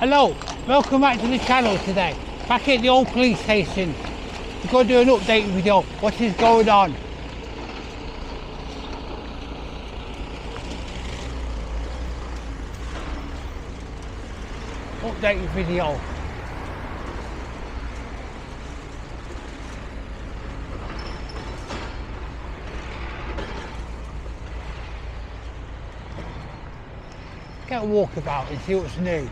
Hello, welcome back to the channel today. Back at the old police station. We're going to do an update video. What is going on? Update video. Get a walkabout and see what's new.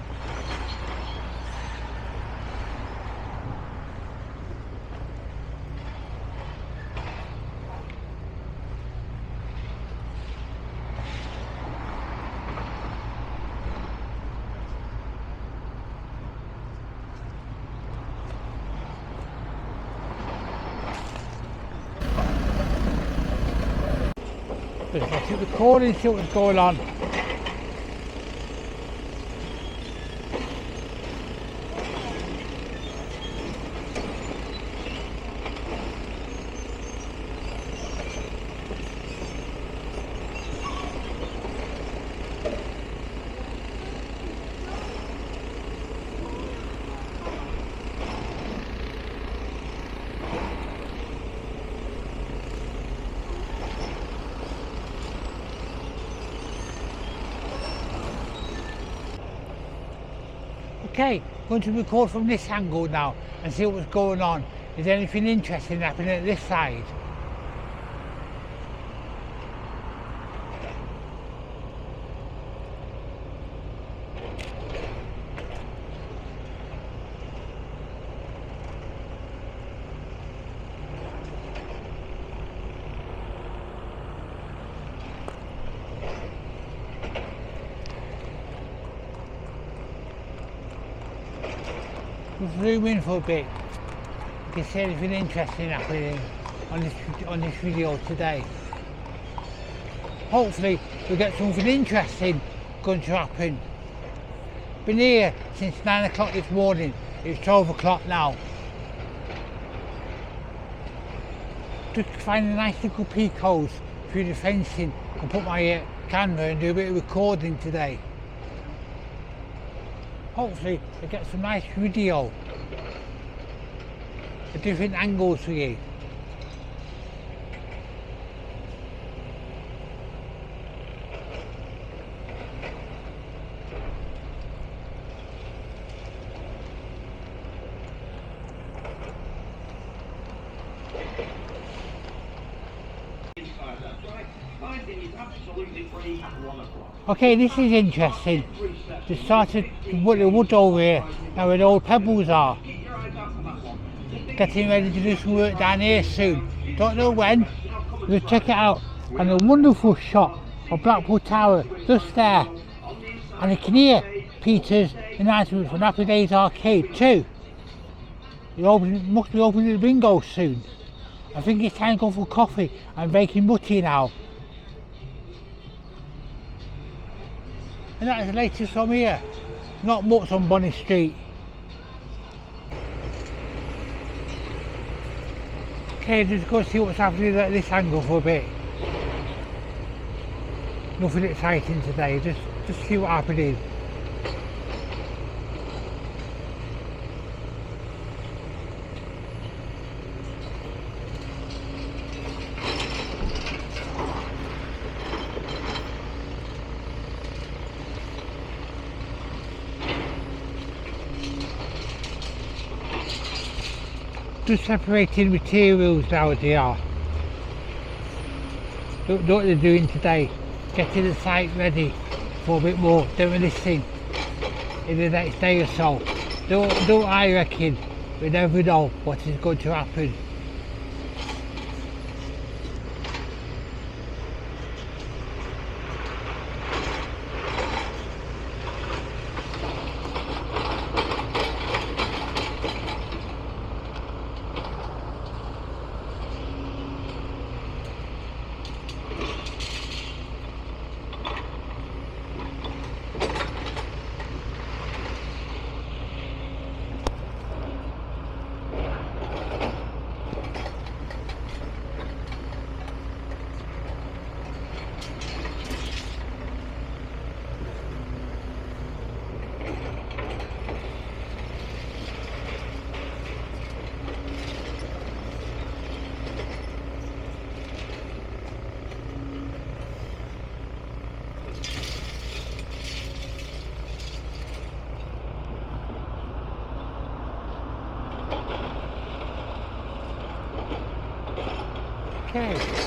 Let's keep recording, see what's going on. Okay, going to record from this angle now and see what's going on. Is there anything interesting happening at this side? Zoom in for a bit. You can see anything interesting happening on this video today. Hopefully we'll get something interesting going to happen. Been here since 9 o'clock this morning. It's 12 o'clock now. Just find a nice little peek holes through the fencing and put my camera and do a bit of recording today. Hopefully I get some nice video at different angles for you. Okay, this is interesting. They started to put the wood over here, now where the old pebbles are. Getting ready to do some work down here soon. Don't know when. We'll check it out. And a wonderful shot of Blackpool Tower just there. And you can hear Peter's announcement from Happy Days Arcade too. Must be opening the bingo soon. I think it's time to go for coffee and baking butty now. And that is the latest from here. Not much on Bonny Street. Okay, just go see what's happening at this angle for a bit. Nothing exciting today, just see what happening. Just separating materials out here. Look what they're doing today, getting the site ready for a bit more demolition in the next day or so. Don't I reckon, we never know what is going to happen. Okay.